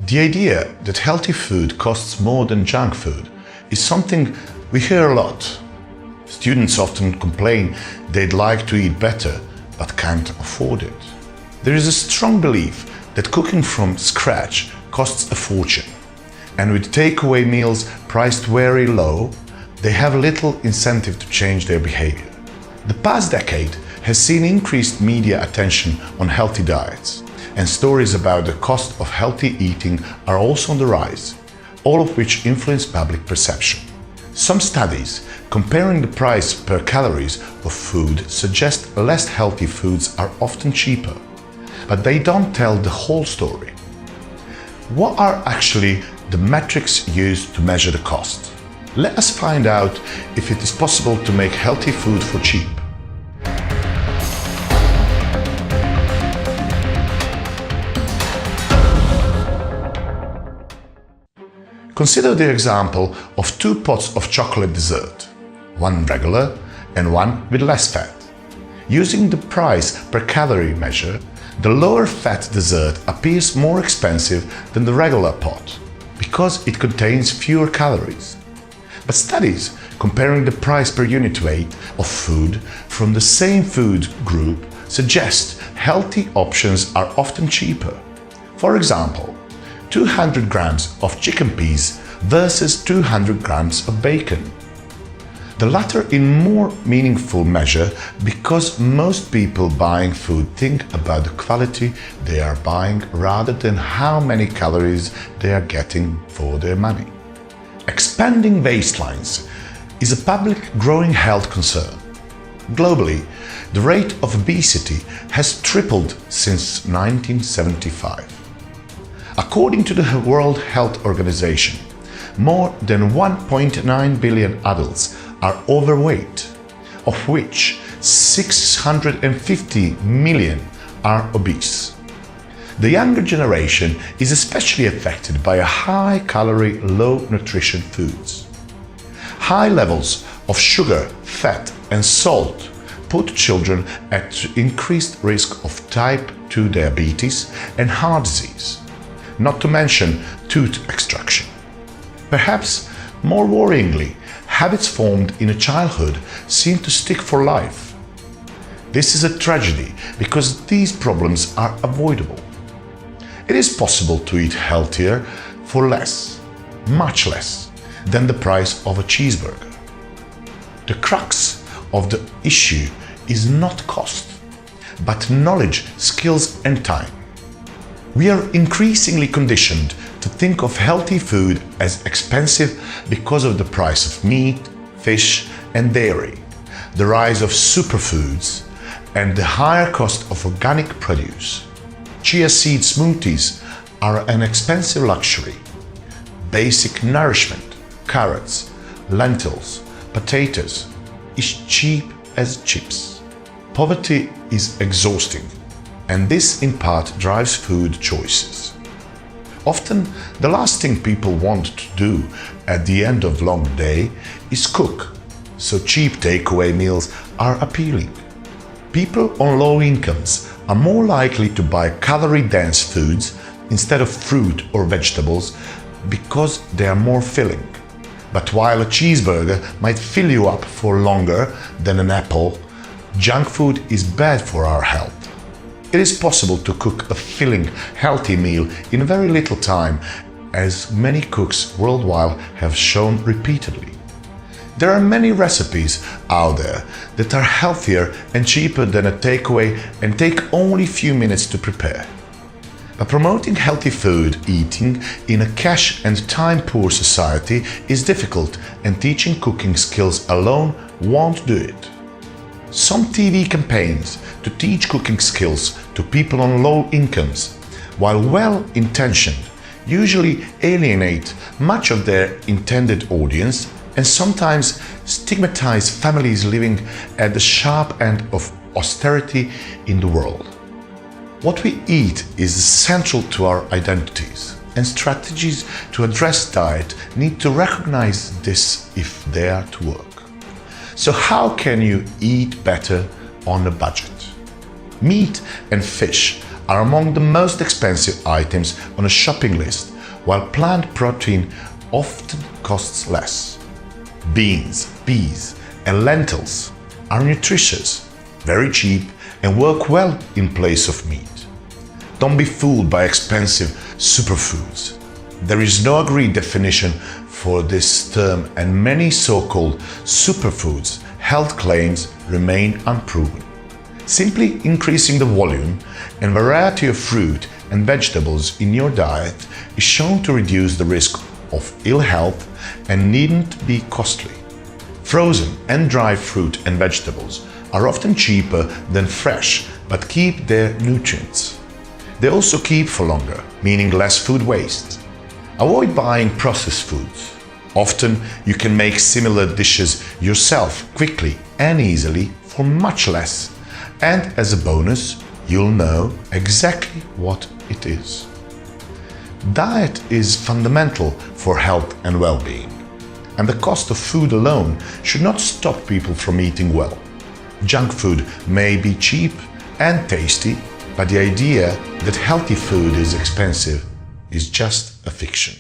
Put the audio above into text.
The idea that healthy food costs more than junk food is something we hear a lot. Students often complain they'd like to eat better, but can't afford it. There is a strong belief that cooking from scratch costs a fortune, and with takeaway meals priced very low, they have little incentive to change their behavior. The past decade has seen increased media attention on healthy diets, and stories about the cost of healthy eating are also on the rise, all of which influence public perception. Some studies comparing the price per calories of food suggest less healthy foods are often cheaper, but they don't tell the whole story. What are actually the metrics used to measure the cost? Let us find out if it is possible to make healthy food for cheap. Consider the example of 2 pots of chocolate dessert, one regular and one with less fat. Using the price per calorie measure, the lower fat dessert appears more expensive than the regular pot because it contains fewer calories. But studies comparing the price per unit weight of food from the same food group suggest healthy options are often cheaper. For example, 200 grams of chicken peas versus 200 grams of bacon. The latter in more meaningful measure because most people buying food think about the quality they are buying rather than how many calories they are getting for their money. Expanding waistlines is a public growing health concern. Globally, the rate of obesity has tripled since 1975. According to the World Health Organization, more than 1.9 billion adults are overweight, of which 650 million are obese. The younger generation is especially affected by high-calorie, low-nutrition foods. High levels of sugar, fat, and salt put children at increased risk of type 2 diabetes and heart disease, not to mention tooth extraction. Perhaps more worryingly, habits formed in a childhood seem to stick for life. This is a tragedy because these problems are avoidable. It is possible to eat healthier for less, much less, than the price of a cheeseburger. The crux of the issue is not cost, but knowledge, skills, and time. We are increasingly conditioned to think of healthy food as expensive because of the price of meat, fish, and dairy, the rise of superfoods, and the higher cost of organic produce. Chia seed smoothies are an expensive luxury. Basic nourishment, carrots, lentils, potatoes, is cheap as chips. Poverty is exhausting, and this in part drives food choices. Often, the last thing people want to do at the end of a long day is cook, so cheap takeaway meals are appealing. People on low incomes are more likely to buy calorie-dense foods instead of fruit or vegetables because they are more filling. But while a cheeseburger might fill you up for longer than an apple, junk food is bad for our health. It is possible to cook a filling, healthy meal in very little time, as many cooks worldwide have shown repeatedly. There are many recipes out there that are healthier and cheaper than a takeaway and take only a few minutes to prepare. But promoting healthy food eating in a cash and time-poor society is difficult, and teaching cooking skills alone won't do it. Some TV campaigns to teach cooking skills to people on low incomes, while well-intentioned, usually alienate much of their intended audience and sometimes stigmatize families living at the sharp end of austerity in the world. What we eat is central to our identities, and strategies to address diet need to recognize this if they are to work. So how can you eat better on a budget? Meat and fish are among the most expensive items on a shopping list while plant protein often costs less. Beans, peas, and lentils are nutritious, very cheap, and work well in place of meat. Don't be fooled by expensive superfoods. There is no agreed definition for this term, and many so-called superfoods' health claims remain unproven. Simply increasing the volume and variety of fruit and vegetables in your diet is shown to reduce the risk of ill health and needn't be costly. Frozen and dry fruit and vegetables are often cheaper than fresh, but keep their nutrients. They also keep for longer, meaning less food waste. Avoid buying processed foods. Often you can make similar dishes yourself quickly and easily for much less. And as a bonus, you'll know exactly what it is. Diet is fundamental for health and well-being, and the cost of food alone should not stop people from eating well. Junk food may be cheap and tasty, but the idea that healthy food is expensive is just a fiction.